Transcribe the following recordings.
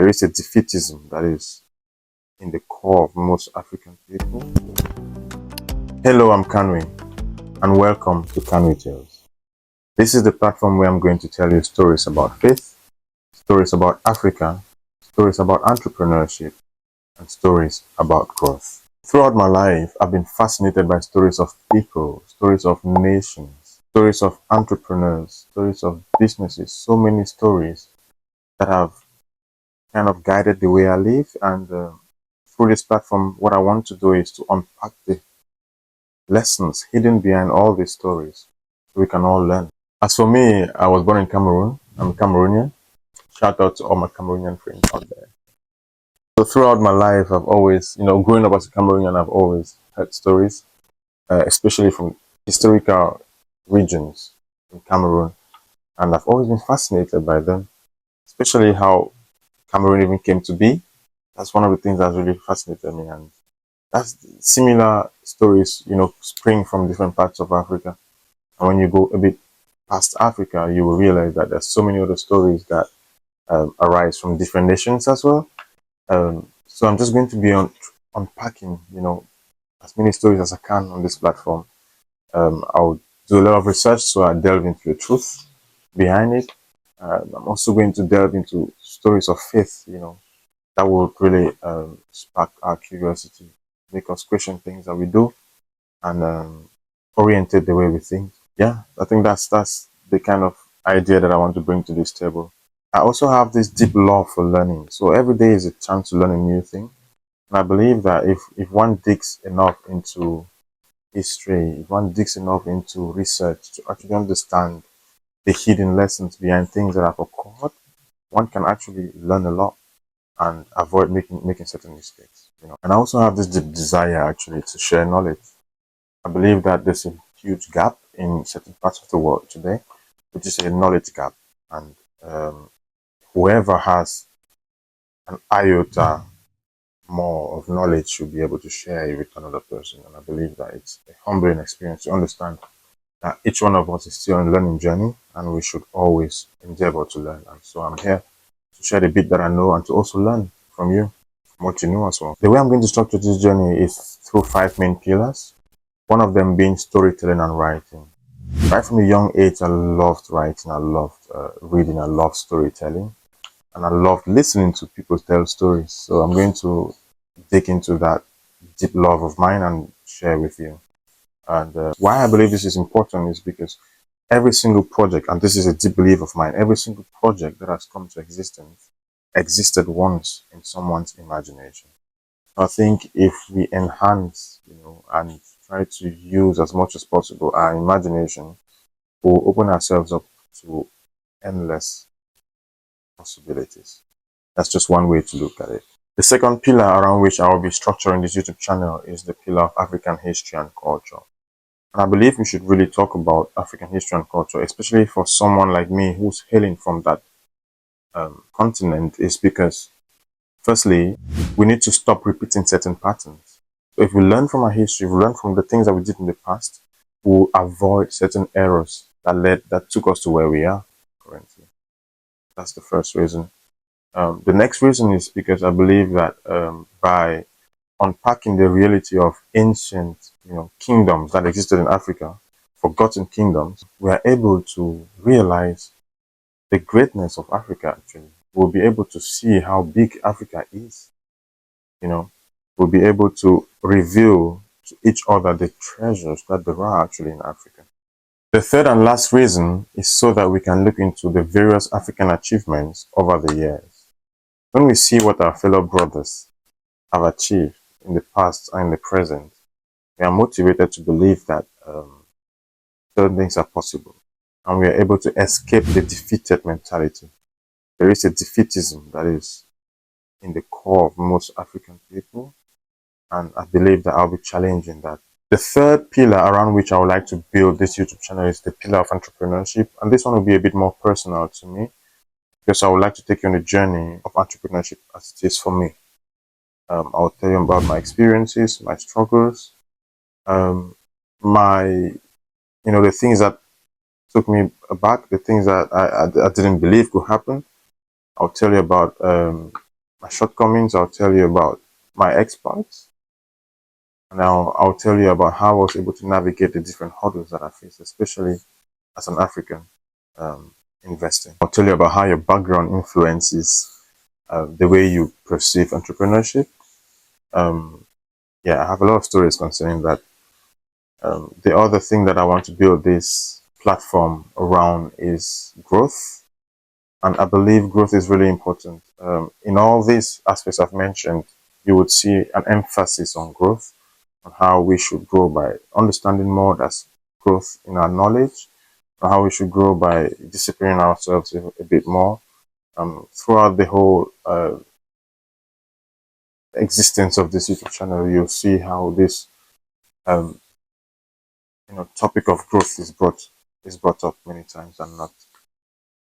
There is a defeatism that is in the core of most African people. Hello, I'm Kanwie, and welcome to Kanwie Tales. This is the platform where I'm going to tell you stories about faith, stories about Africa, stories about entrepreneurship, and stories about growth. Throughout my life, I've been fascinated by stories of people, stories of nations, stories of entrepreneurs, stories of businesses, so many stories that have kind of guided the way I live. And through this platform, what I want to do is to unpack the lessons hidden behind all these stories so we can all learn. As for me, I was born in Cameroon. I'm Cameroonian. Shout out to all my Cameroonian friends out there. So throughout my life, I've always, growing up as a Cameroonian, I've always heard stories, especially from historical regions in Cameroon. And I've always been fascinated by them, especially how Cameroon even came to be. That's one of the things that really fascinated me. And that's similar stories, spring from different parts of Africa. And when you go a bit past Africa, you will realize that there's so many other stories that arise from different nations as well. So I'm just going to be unpacking, as many stories as I can on this platform. I'll do a lot of research, so I delve into the truth behind it. I'm also going to delve into stories of faith, that will really spark our curiosity, make us question things that we do, and orientate the way we think. Yeah, I think that's the kind of idea that I want to bring to this table. I also have this deep love for learning. So every day is a chance to learn a new thing. And I believe that if one digs enough into history, if one digs enough into research to actually understand the hidden lessons behind things that have occurred, one can actually learn a lot and avoid making certain mistakes. And I also have this deep desire actually to share knowledge. I believe that there's a huge gap in certain parts of the world today, which is a knowledge gap. And whoever has an iota more of knowledge should be able to share it with another person. And I believe that it's a humbling experience to understand that each one of us is still on a learning journey, and we should always endeavor to learn. And so I'm here to share the bit that I know and to also learn from you, from what you know as well. The way I'm going to structure this journey is through 5 main pillars. One of them being storytelling and writing. Right from a young age, I loved writing, I loved reading, I loved storytelling, and I loved listening to people tell stories. So I'm going to dig into that deep love of mine and share with you. And why I believe this is important is because every single project, and this is a deep belief of mine, every single project that has come to existence existed once in someone's imagination. I think if we enhance, and try to use as much as possible our imagination, we'll open ourselves up to endless possibilities. That's just one way to look at it. The second pillar around which I will be structuring this YouTube channel is the pillar of African history and culture. And I believe we should really talk about African history and culture, especially for someone like me who's hailing from that continent, is because, firstly, we need to stop repeating certain patterns. So if we learn from our history, if we learn from the things that we did in the past, we'll avoid certain errors that took us to where we are currently. That's the first reason. The next reason is because I believe that by unpacking the reality of ancient, kingdoms that existed in Africa, forgotten kingdoms, we are able to realize the greatness of Africa. Actually, we'll be able to see how big Africa is. We'll be able to reveal to each other the treasures that there are actually in Africa. The third and last reason is so that we can look into the various African achievements over the years. When we see what our fellow brothers have achieved in the past and in the present, we are motivated to believe that certain things are possible, and we are able to escape the defeated mentality. There is a defeatism that is in the core of most African people, and I believe that I'll be challenging that. The third pillar around which I would like to build this YouTube channel is the pillar of entrepreneurship, and this one will be a bit more personal to me because I would like to take you on a journey of entrepreneurship as it is for me. I'll tell you about my experiences, my struggles, the things that took me aback, the things that I didn't believe could happen. I'll tell you about my shortcomings. I'll tell you about my exploits, and I'll tell you about how I was able to navigate the different hurdles that I faced, especially as an African investing. I'll tell you about how your background influences the way you perceive entrepreneurship. Yeah, I have a lot of stories concerning that. The other thing that I want to build this platform around is growth. And I believe growth is really important. In all these aspects I've mentioned, you would see an emphasis on growth, on how we should grow by understanding more. That's growth in our knowledge, and how we should grow by disciplining ourselves a bit more. Throughout the whole existence of this YouTube channel, you'll see how this um, topic of growth is brought up many times and not.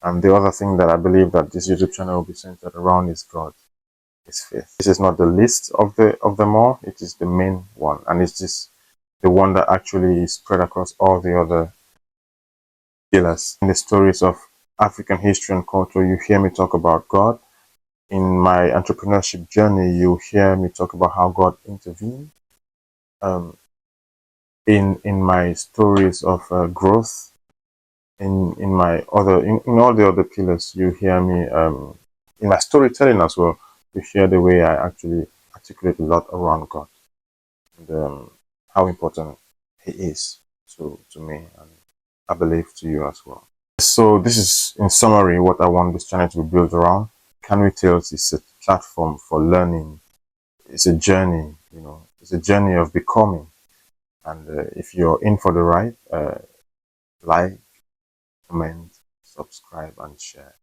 And the other thing that I believe that this YouTube channel will be centered around is God, is faith. This is not the least of them all. It is the main one, and it's just the one that actually is spread across all the other pillars. In the stories of African history and culture, you hear me talk about God. In my entrepreneurship journey, you hear me talk about how God intervened. Um, in my stories of growth, in my other in all the other pillars, you hear me in my storytelling as well. You hear the way I actually articulate a lot around God and how important He is to me, and I believe to you as well. So this is, in summary, what I want this channel to be built around. Kanwie Tales is a platform for learning. It's a journey, it's a journey of becoming. And if you're in for the ride, like, comment, subscribe, and share.